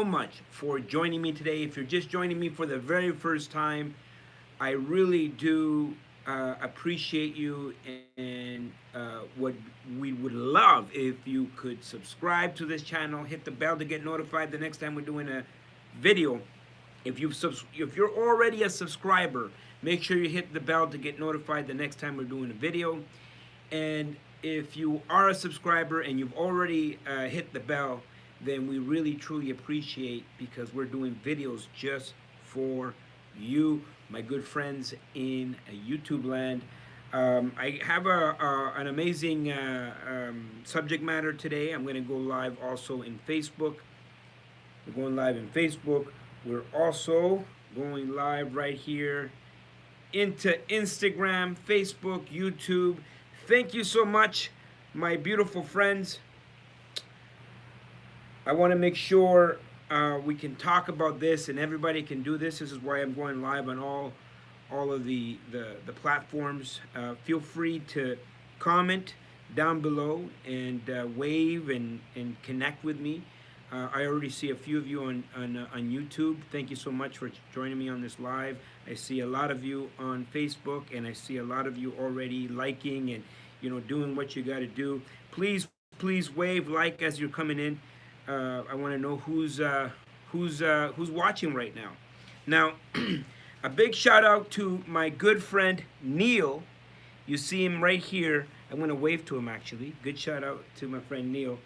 much for joining me today. If you're just joining me for the very first time, I really do appreciate you, and what we would love if you could subscribe to this channel, hit the bell to get notified the next time we're doing a video. If you're already a subscriber, make sure you hit the bell to get notified the next time we're doing a video. And if you are a subscriber and you've already hit the bell, then we really truly appreciate, because we're doing videos just for you, my good friends in YouTube land. I have an amazing subject matter today. I'm going to go live also in Facebook. We're going live in Facebook. We're also going live right here into Instagram, Facebook, YouTube. Thank you so much, my beautiful friends. I want to make sure we can talk about this and everybody can do this. This is why I'm going live on all of the platforms. Feel free to comment down below and wave and connect with me. I already see a few of you on YouTube. Thank you so much for joining me on this live. I see a lot of you on Facebook, and I see a lot of you already liking and doing what you got to do. Please wave, like as you're coming in. I want to know who's watching right now. Now, a big shout out to my good friend Neil. You see him right here. I'm going to wave to him actually. Good shout out to my friend Neil.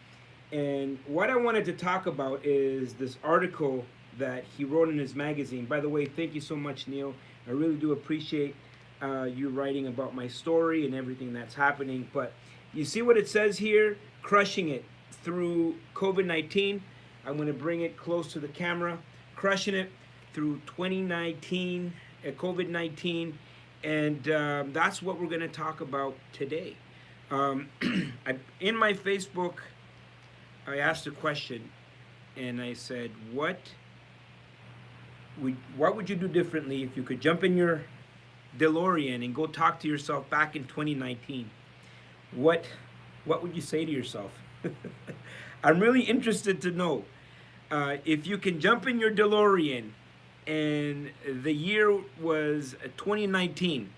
And what I wanted to talk about is this article that he wrote in his magazine. By the way, thank you so much, Neil. I really do appreciate you writing about my story and everything that's happening. But you see what it says here? Crushing it through COVID-19. I'm going to bring it close to the camera. Crushing it through 2019, COVID-19. And that's what we're going to talk about today. In my Facebook, I asked a question, and I said, what would you do differently if you could jump in your DeLorean and go talk to yourself back in 2019? What would you say to yourself? I'm really interested to know if you can jump in your DeLorean and the year was 2019,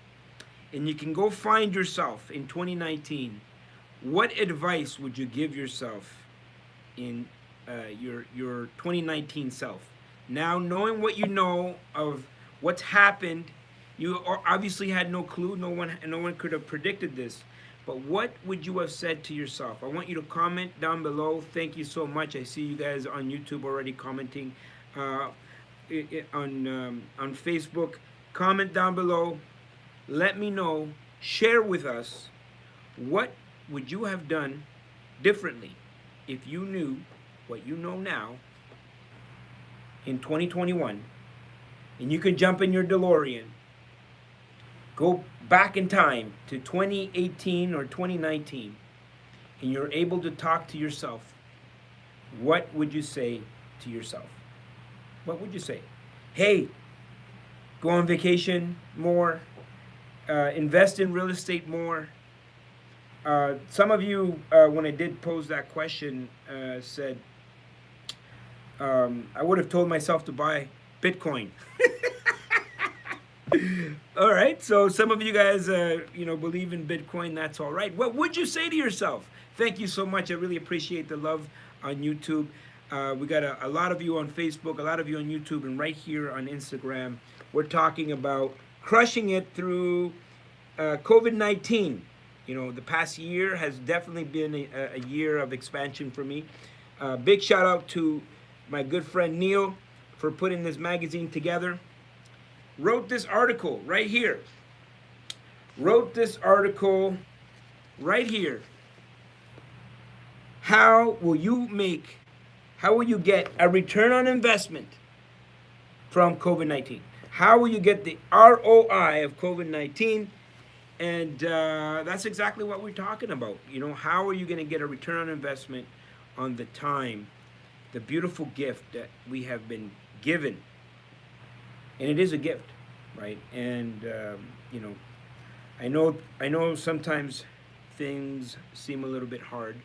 and you can go find yourself in 2019. What advice would you give yourself in your 2019 self? Now, knowing what you know of what's happened, you obviously had no clue. No one could have predicted this. But what would you have said to yourself? I want you to comment down below. Thank you so much. I see you guys on YouTube already commenting. On Facebook, comment down below. Let me know. Share with us, what would you have done differently if you knew what you know now in 2021, and you can jump in your DeLorean, go back in time to 2018 or 2019, and you're able to talk to yourself. What would you say to yourself? What would you say? Hey, go on vacation more, invest in real estate more. Some of you, when I did pose that question, said, I would have told myself to buy Bitcoin. All right, so some of you guys, believe in Bitcoin. That's all right. What would you say to yourself? Thank you so much. I really appreciate the love on YouTube. We got a lot of you on Facebook, a lot of you on YouTube, and right here on Instagram. We're talking about crushing it through COVID-19. The past year has definitely been a year of expansion for me. Big shout out to my good friend Neil for putting this magazine together. Wrote this article right here. How will you get a return on investment from COVID-19? How will you get the ROI of COVID-19? And that's exactly what we're talking about. How are you going to get a return on investment on the time, the beautiful gift that we have been given? And it is a gift, right? And I know sometimes things seem a little bit hard.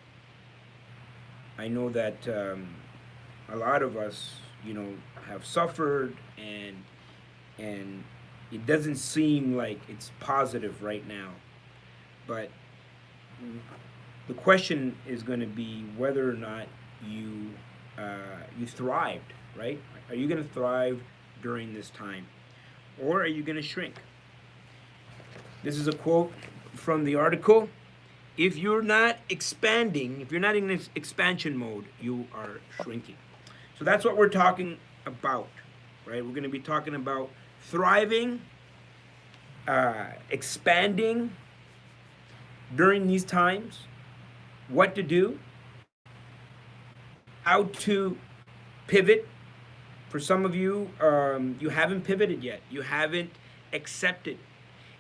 I know that a lot of us, you know, have suffered, and it doesn't seem like it's positive right now. But the question is going to be whether or not you you thrived, right? Are you going to thrive during this time, or are you going to shrink? This is a quote from the article. If you're not expanding, if you're not in this expansion mode, you are shrinking. So that's what we're talking about, right? We're going to be talking about thriving, expanding during these times, what to do, how to pivot. For some of you, you haven't pivoted yet. You haven't accepted,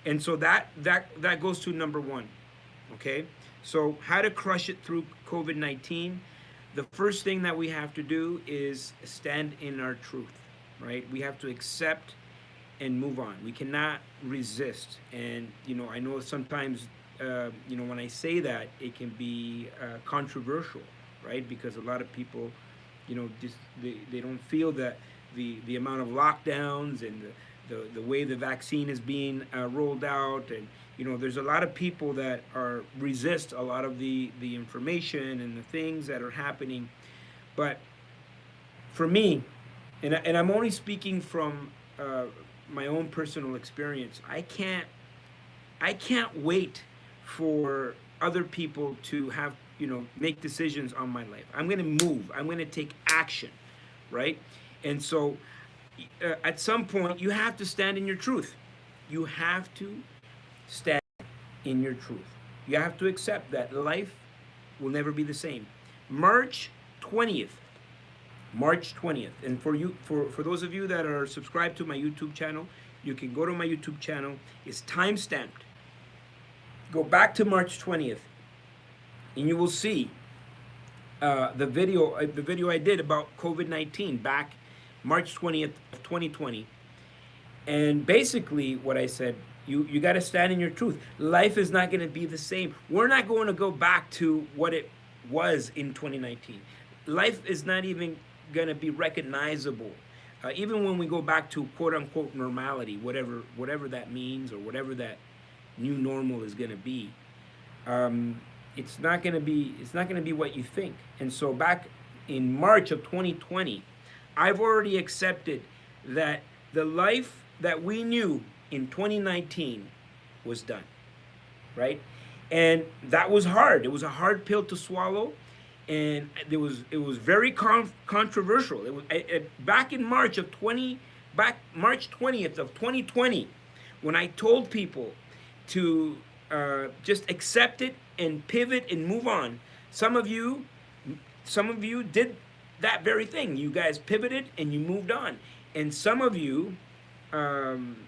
and so that goes to number one. Okay, so how to crush it through COVID-19. The first thing that we have to do is stand in our truth, right? We have to accept and move on. We cannot resist. And you know, I know sometimes, you know, when I say that, it can be controversial, right? Because a lot of people, you know, just they don't feel that the amount of lockdowns and the way the vaccine is being rolled out, and you know, there's a lot of people that are resist a lot of the information and the things that are happening. But for me, and I'm only speaking from my own personal experience, I can't wait for other people to have, you know, make decisions on my life. I'm going to move. I'm going to take action, right? And so at some point you have to stand in your truth. You have to stand in your truth. You have to accept that life will never be the same. March 20th. March 20th. And for you, for those of you that are subscribed to my YouTube channel, you can go to my YouTube channel. It's time stamped. Go back to March 20th, and you will see the video I did about COVID-19 back March 20th of 2020. And basically what I said, you got to stand in your truth. Life is not going to be the same. We're not going to go back to what it was in 2019. Life is not even going to be recognizable. Even when we go back to quote unquote normality, whatever that means, or whatever that new normal is going to be, it's not going to be what you think. And so back in March of 2020, I've already accepted that the life that we knew in 2019 was done, right? And that was hard. It was a hard pill to swallow, and it was very controversial. It was back in March 20th of 2020, when I told people to just accept it and pivot and move on. Some of you did that very thing. You guys pivoted and you moved on, and some of you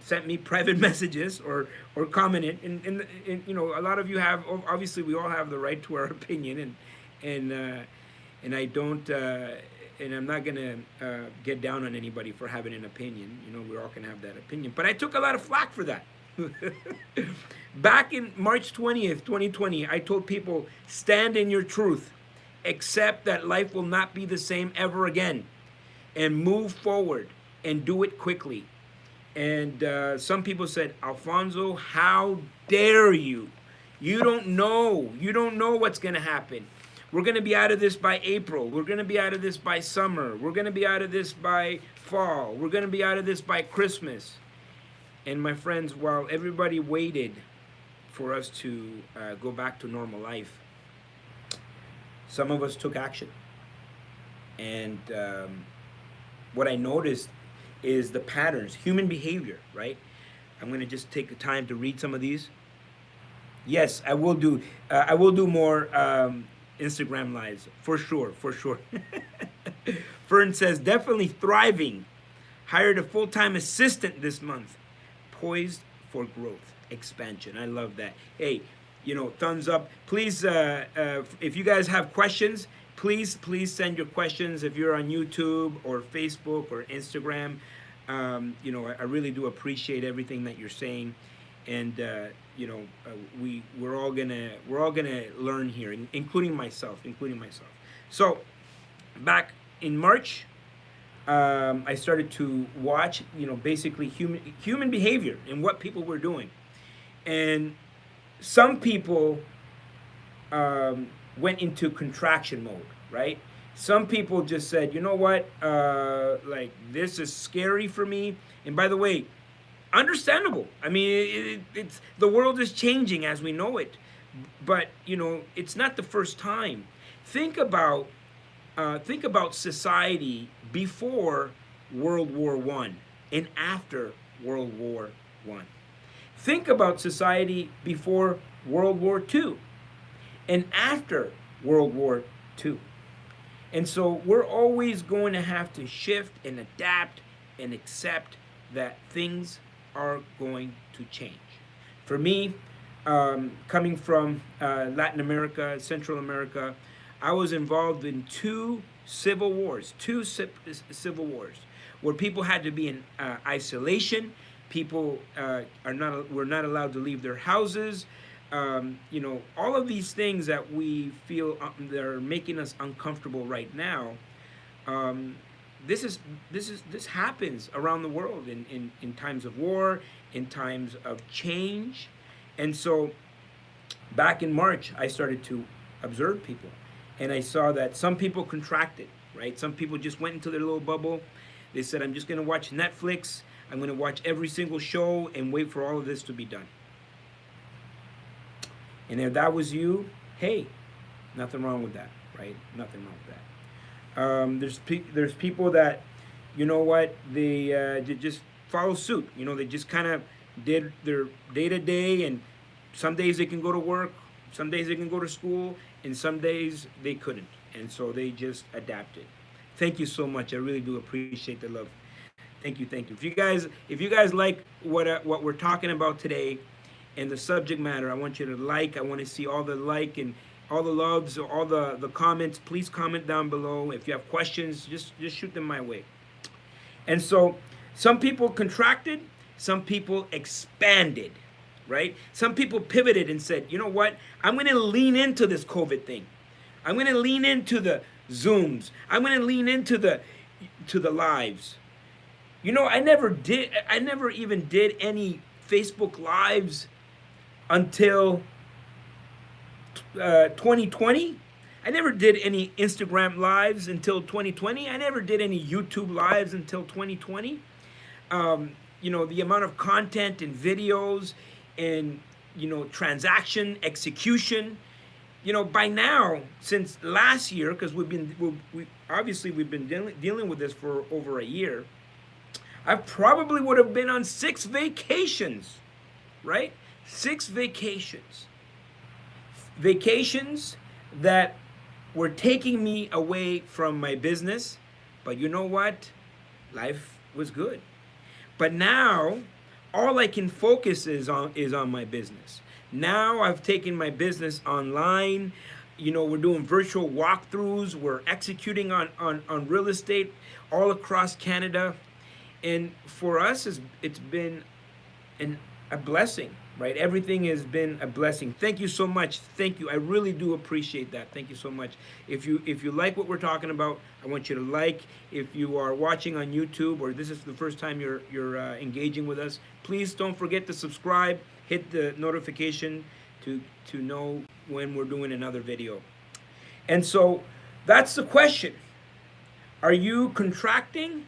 sent me private messages or commented, and you know, a lot of you have, obviously we all have the right to our opinion, and I don't and I'm not gonna get down on anybody for having an opinion. You know, we all can have that opinion, but I took a lot of flack for that. Back in March 20th, 2020, I told people, stand in your truth, accept that life will not be the same ever again, and move forward and do it quickly. And some people said, Alfonso, how dare you? You don't know what's going to happen. We're going to be out of this by April. We're going to be out of this by summer. We're going to be out of this by fall. We're going to be out of this by Christmas. And my friends, while everybody waited for us to go back to normal life, some of us took action. And what I noticed is the patterns, human behavior, right? I'm going to just take the time to read some of these. Yes, I will do more Instagram lives, for sure. Fern says, definitely thriving. Hired a full-time assistant this month. Poised for growth, expansion. I love that. Hey, you know, thumbs up. Please, if you guys have questions, please send your questions. If you're on YouTube or Facebook or Instagram, you know, I really do appreciate everything that you're saying, and you know, we're all gonna learn here, including myself. So, back in March, I started to watch, basically human behavior and what people were doing, and some people went into contraction mode, right? Some people just said, you know what, like this is scary for me. And by the way, understandable. I mean, it's the world is changing as we know it, but it's not the first time. Think about society before World War One and after World War One. Think about society before World War Two and after World War Two. And so we're always going to have to shift and adapt and accept that things are going to change. For me, coming from Latin America, Central America, I was involved in two civil wars, where people had to be in isolation. People were not allowed to leave their houses. All of these things that we feel that are making us uncomfortable right now. This happens around the world in times of war, in times of change, and so back in March, I started to observe people, and I saw that some people contracted. Right, some people just went into their little bubble. They said, "I'm just going to watch Netflix. I'm going to watch every single show and wait for all of this to be done." And if that was you, hey, nothing wrong with that, right? Nothing wrong with that. There's people that, you know what, they just follow suit. They just kind of did their day to day, and some days they can go to work, some days they can go to school, and some days they couldn't, and so they just adapted. Thank you so much. I really do appreciate the love. Thank you, thank you. If you guys like what we're talking about today, and the subject matter, I want you to like. I want to see all the like and all the loves, all the comments. Please comment down below. If you have questions, just shoot them my way. And so some people contracted, some people expanded, right? Some people pivoted and said, you know what? I'm going to lean into this COVID thing. I'm going to lean into the Zooms. I'm going to lean into the lives. I never even did any Facebook lives until 2020. I never did any Instagram lives until 2020. I never did any YouTube lives until 2020. The amount of content and videos and transaction execution. By now, since last year, because we've been dealing with this for over a year. I probably would have been on 6 vacations, right? 6 vacations. Vacations that were taking me away from my business. But you know what? Life was good. But now, all I can focus is on my business. Now I've taken my business online. We're doing virtual walkthroughs. We're executing on real estate all across Canada. And for us, it's been a blessing, right? Everything has been a blessing. Thank you so much. Thank you. I really do appreciate that. Thank you so much. If you like what we're talking about, I want you to like. If you are watching on YouTube or this is the first time you're engaging with us, please don't forget to subscribe. Hit the notification to know when we're doing another video. And so that's the question. Are you contracting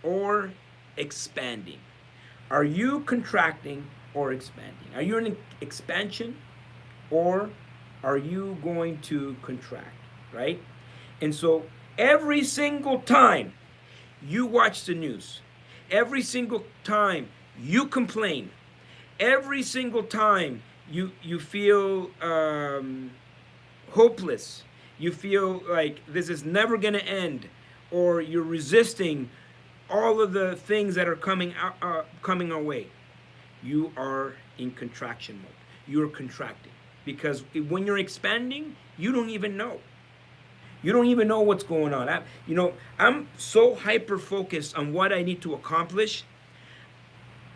or expanding? Are you contracting or expanding? Are you in expansion or are you going to contract, right? And so every single time you watch the news, every single time you complain, every single time you feel hopeless, you feel like this is never going to end, or you're resisting all of the things that are coming our way, you are in contraction mode. You're contracting. Because when you're expanding, you don't even know. You don't even know what's going on. I'm so hyper focused on what I need to accomplish.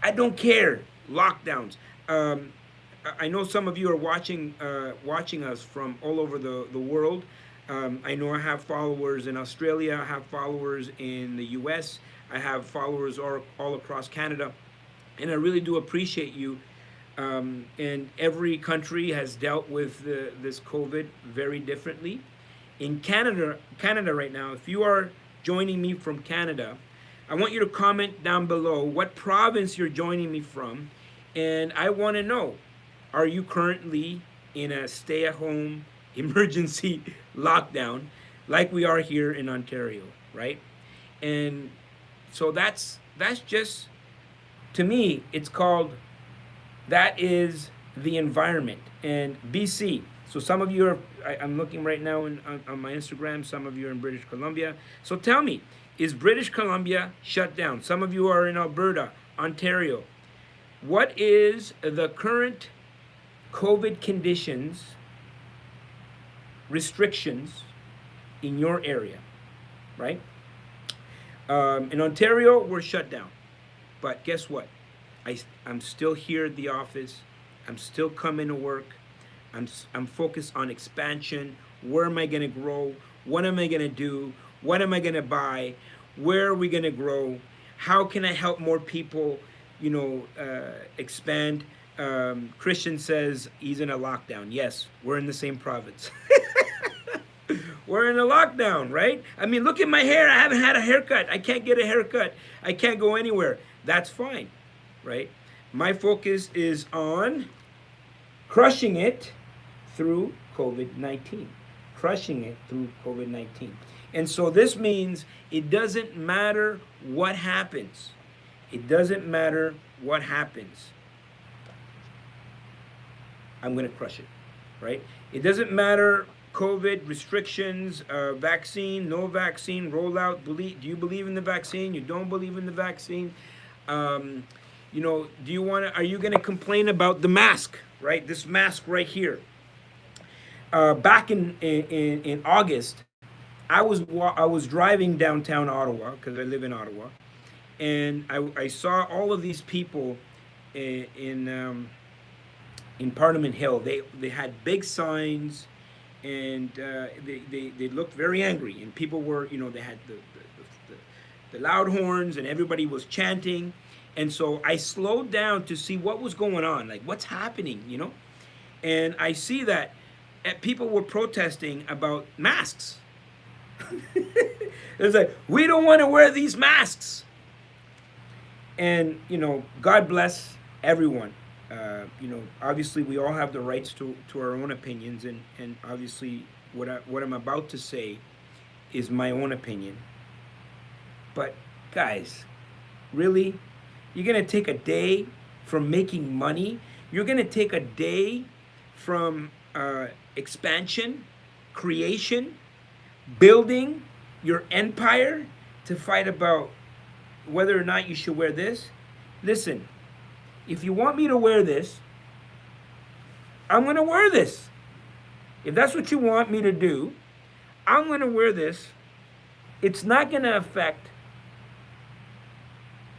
I don't care. Lockdowns. I know some of you are watching us from all over the world. I know I have followers in Australia, I have followers in the US, I have followers all across Canada, and I really do appreciate you. And every country has dealt with this COVID very differently. In Canada right now, if you are joining me from Canada, I want you to comment down below what province you're joining me from, and I want to know, are you currently in a stay-at-home emergency lockdown like we are here in Ontario, right? And so that's just, to me, it's called, that is the environment. And BC, so some of you are, I'm looking right now on my Instagram, some of you are in British Columbia. So tell me, is British Columbia shut down? Some of you are in Alberta, Ontario. What is the current COVID conditions, restrictions in your area, right? In Ontario, we're shut down. But guess what? I'm still here at the office. I'm still coming to work. I'm focused on expansion. Where am I going to grow? What am I going to do? What am I going to buy? Where are we going to grow? How can I help more people, expand? Christian says he's in a lockdown. Yes, we're in the same province. We're in a lockdown, right? I mean, look at my hair. I haven't had a haircut. I can't get a haircut. I can't go anywhere. That's fine, right? My focus is on crushing it through COVID-19. Crushing it through COVID-19. And so this means it doesn't matter what happens. It doesn't matter what happens. I'm going to crush it, right? It doesn't matter COVID restrictions, vaccine, no vaccine, rollout. Do you believe in the vaccine? You don't believe in the vaccine? Do you want to? Are you going to complain about the mask? Right, this mask right here. Back in August, I was driving downtown Ottawa because I live in Ottawa, and I saw all of these people in Parliament Hill. They had big signs, and they looked very angry. And people were, they had the loud horns, and everybody was chanting. And so I slowed down to see what was going on, like what's happening, And I see that people were protesting about masks. It's like, we don't want to wear these masks. And, God bless everyone. Obviously we all have the rights to our own opinions, and obviously what I'm about to say is my own opinion. But guys, really? You're going to take a day from making money? You're going to take a day from expansion, creation, building your empire to fight about whether or not you should wear this? Listen, if you want me to wear this, I'm going to wear this. If that's what you want me to do, I'm going to wear this. It's not going to affect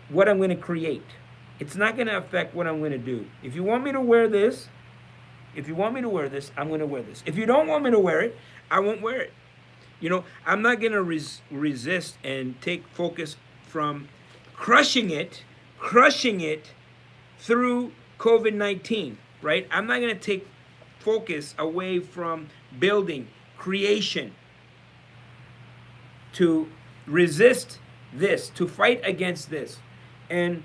what I'm going to create. It's not going to affect what I'm going to do. If you want me to wear this, I'm going to wear this. If you don't want me to wear it, I won't wear it. I'm not going to resist and take focus from crushing it through COVID-19, right? I'm not going to take focus away from building, creation, to resist this, to fight against this. And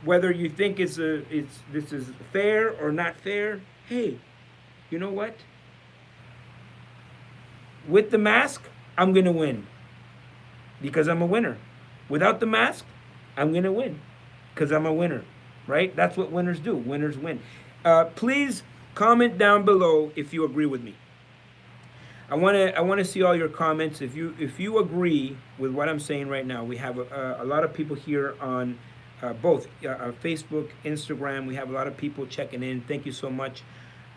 whether you think this is fair or not fair, hey, you know what? With the mask, I'm going to win because I'm a winner. Without the mask, I'm going to win because I'm a winner, right? That's what winners do. Winners win. Please comment down below if you agree with me. I want to see all your comments. If you agree with what I'm saying right now, we have a lot of people here on both Facebook, Instagram. We have a lot of people checking in. Thank you so much.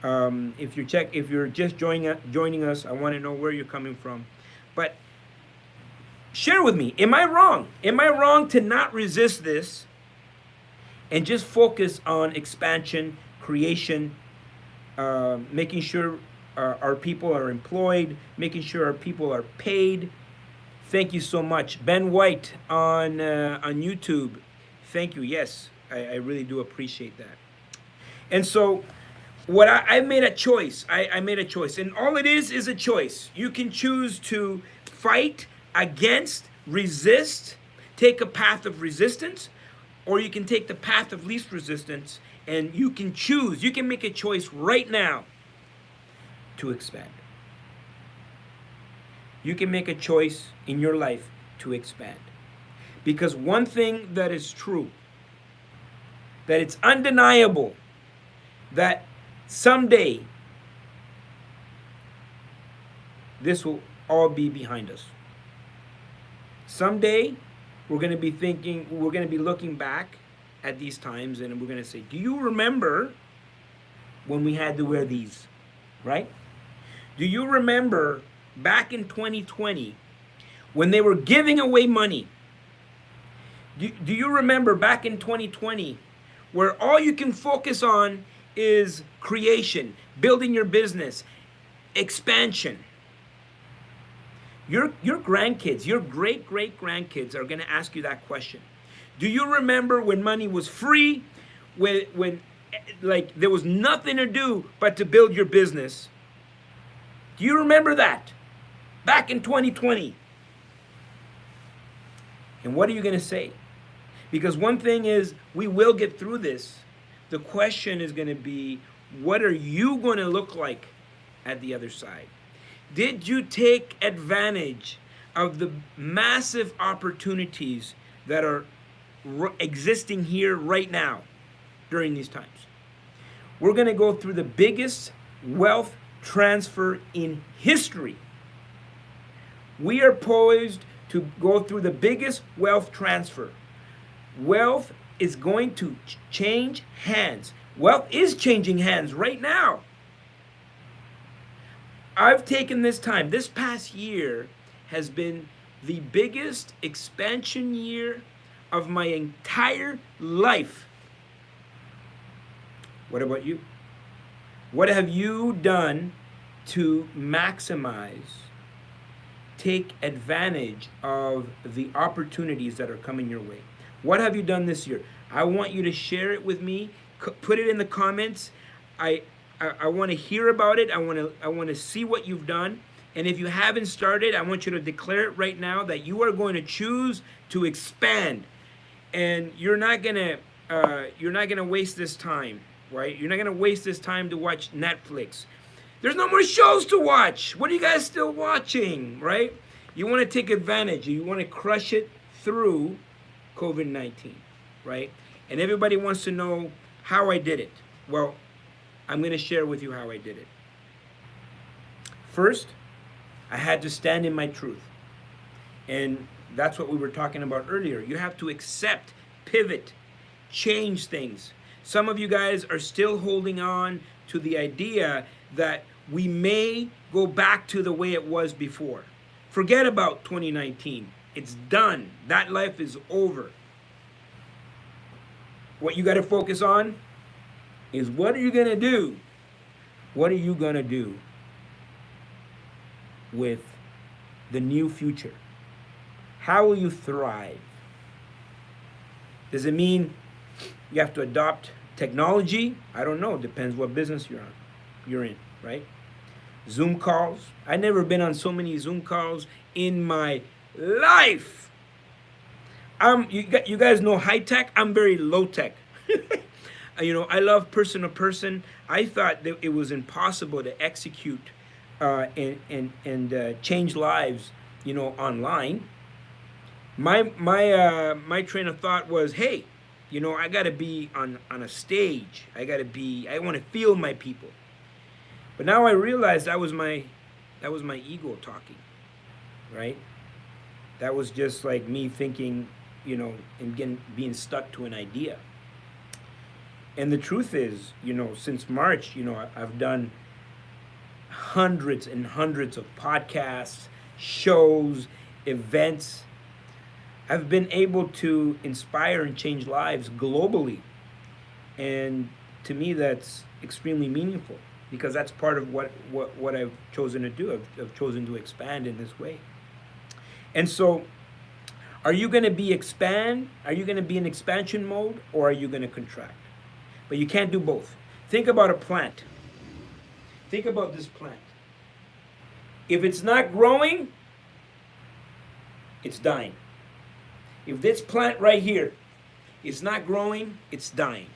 If you're just joining us, I want to know where you're coming from. But share with me. Am I wrong? Am I wrong to not resist this and just focus on expansion, creation, making sure our people are employed, making sure our people are paid. Thank you so much. Ben White on YouTube. Thank you. Yes, I really do appreciate that. And so what I made a choice. I made a choice. And all it is a choice. You can choose to fight against, resist, take a path of resistance, or you can take the path of least resistance, and you can choose. You can make a choice right now to expand. You can make a choice in your life to expand. Because one thing that is true, that it's undeniable, that someday this will all be behind us. Someday we're going to be thinking, we're going to be looking back at these times and we're going to say, do you remember when we had to wear these, right? Do you remember back in 2020 when they were giving away money? Do you remember back in 2020 where all you can focus on is creation, building your business, expansion? Your grandkids, your great-great-grandkids are going to ask you that question. Do you remember when money was free, when like there was nothing to do but to build your business? Do you remember that? Back in 2020. And what are you going to say? Because one thing is, we will get through this. The question is going to be, what are you going to look like at the other side? Did you take advantage of the massive opportunities that are existing here right now during these times? We're going to go through the biggest wealth transfer in history. We are poised to go through the biggest wealth transfer. Wealth is going to change hands. Wealth is changing hands right now. I've taken this time. This past year has been the biggest expansion year of my entire life. What about you? What have you done to maximize, take advantage of the opportunities that are coming your way? What have you done this year? I want you to share it with me. Put it in the comments. I want to hear about it. I want to see what you've done. And if you haven't started, I want you to declare it right now that you are going to choose to expand. And you're not gonna waste this time, right? You're not gonna waste this time to watch Netflix. There's no more shows to watch. What are you guys still watching, right? You want to take advantage. You want to crush it through COVID-19, right? And everybody wants to know how I did it. Well, I'm going to share with you how I did it. First, I had to stand in my truth. And that's what we were talking about earlier. You have to accept, pivot, change things. Some of you guys are still holding on to the idea that we may go back to the way it was before. Forget about 2019. It's done. That life is over. What you got to focus on is, what are you going to do? What are you going to do with the new future? How will you thrive? Does it mean you have to adopt technology? I don't know. Depends what business you're in, right? Zoom calls. I've never been on so many Zoom calls in my life. You guys know high tech. I'm very low tech. I love person to person. I thought that it was impossible to execute and change lives, online. My train of thought was, hey, I got to be on a stage. I want to feel my people. But now I realize that was my ego talking, right? That was just like me thinking, and being stuck to an idea. And the truth is, since March, I've done hundreds and hundreds of podcasts, shows, events. I've been able to inspire and change lives globally. And to me, that's extremely meaningful. because that's part of what I've chosen to do. I've chosen to expand in this way. And so, are you going to be expand? Are you going to be in expansion mode, or are you going to contract? But you can't do both. Think about a plant. Think about this plant. If it's not growing, it's dying. If this plant right here is not growing, it's dying.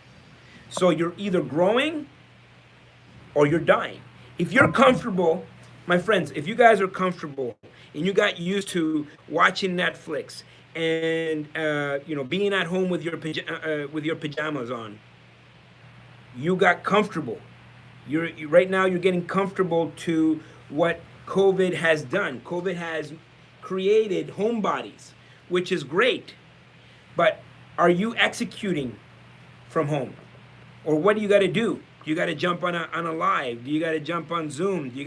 So you're either growing or you're dying. If you're comfortable, my friends, if you guys are comfortable and you got used to watching Netflix and being at home with your pajamas on, you got comfortable. Right now you're getting comfortable to what COVID has done. COVID has created homebodies, which is great. But are you executing from home? Or what do you got to do? You got to jump on a live. Do you got to jump on Zoom? Do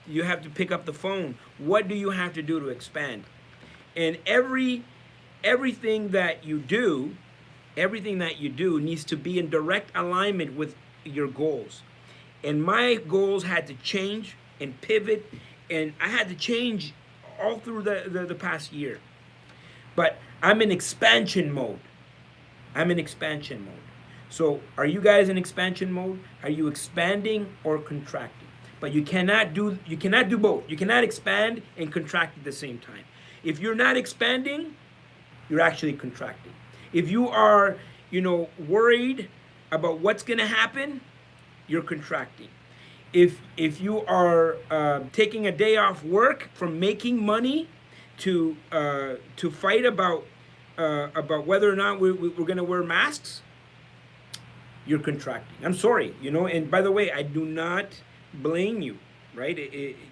you have to pick up the phone? What do you have to do to expand? And everything that you do needs to be in direct alignment with your goals. And my goals had to change and pivot, and I had to change all through the past year. But I'm in expansion mode. So are you guys in expansion mode? Are you expanding or contracting? But you cannot do both. You cannot expand and contract at the same time. If you're not expanding, you're actually contracting. If you are, worried about what's going to happen, you're contracting. If you are taking a day off work from making money to fight about whether or not we're going to wear masks, you're contracting. I'm sorry, and by the way, I do not blame you, right?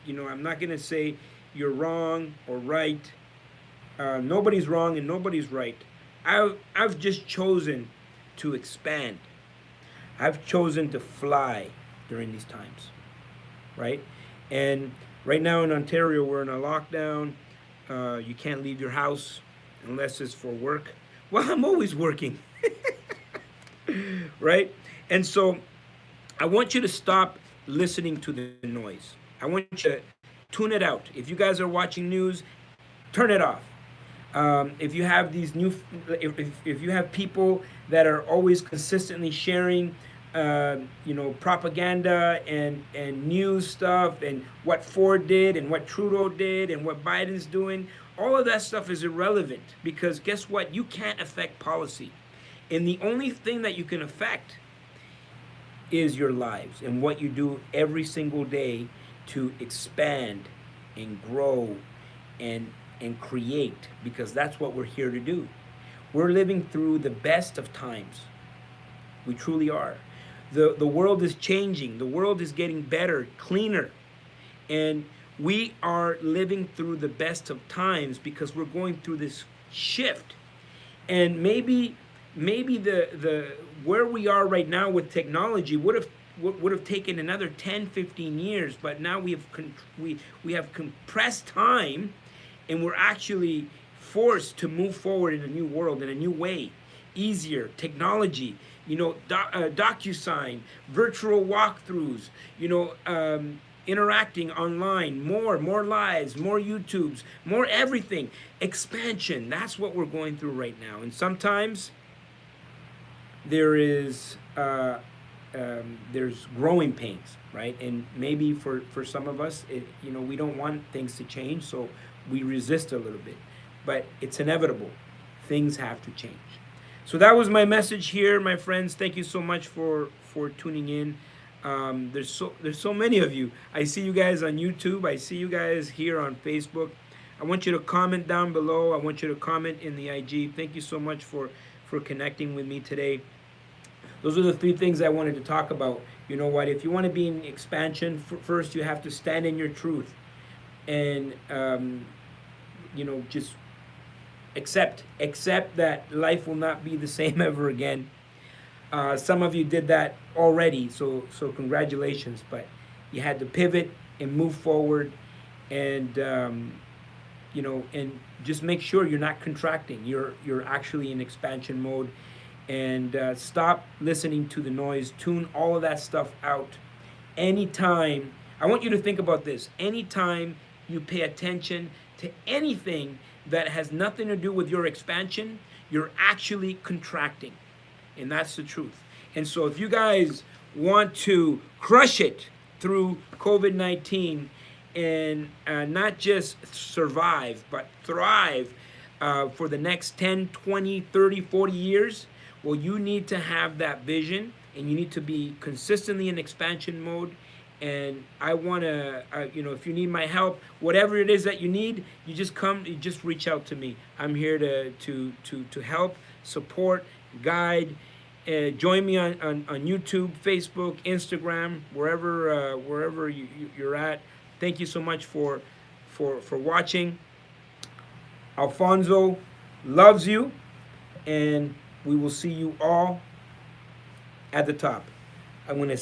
I'm not going to say you're wrong or right. Nobody's wrong and nobody's right. I've just chosen to expand. I've chosen to fly during these times, right? And right now in Ontario, we're in a lockdown. You can't leave your house unless it's for work. Well, I'm always working. Right? And so I want you to stop listening to the noise. I want you to tune it out. If you guys are watching news, turn it off. If you have if you have people that are always consistently sharing, propaganda and news stuff and what Ford did and what Trudeau did and what Biden's doing, all of that stuff is irrelevant, because guess what? You can't affect policy. And the only thing that you can affect is your lives and what you do every single day to expand and grow and create, because that's what we're here to do. We're living through the best of times. We truly are. The world is changing. The world is getting better, cleaner. And we are living through the best of times because we're going through this shift. And maybe the where we are right now with technology would have taken another 10, 15 years, but now we have compressed time, and we're actually forced to move forward in a new world, in a new way, easier technology, DocuSign, virtual walkthroughs, interacting online, more lives, more YouTubes, more everything, expansion. That's what we're going through right now. And sometimes there's growing pains, right? And maybe for some of us, we don't want things to change, so we resist a little bit. But it's inevitable. Things have to change. So that was my message here, my friends. Thank you so much for tuning in. There's so many of you. I see you guys on YouTube. I see you guys here on Facebook. I want you to comment down below. I want you to comment in the IG. Thank you so much for connecting with me today. Those are the 3 things I wanted to talk about. You know what? If you want to be in expansion, first you have to stand in your truth, and just accept that life will not be the same ever again. Some of you did that already, so congratulations. But you had to pivot and move forward, and and just make sure you're not contracting. You're actually in expansion mode, and stop listening to the noise. Tune all of that stuff out, anytime, I want you to think about this. Anytime you pay attention to anything that has nothing to do with your expansion, you're actually contracting. And that's the truth. And so if you guys want to crush it through COVID 19 and not just survive, but thrive for the next 10, 20, 30, 40 years, well, you need to have that vision and you need to be consistently in expansion mode. And I want to, if you need my help, whatever it is that you need, you just reach out to me. I'm here to help, support, guide. Join me on YouTube, Facebook, Instagram, wherever you're at. Thank you so much for watching. Alfonso loves you, and we will see you all at the top. I'm going to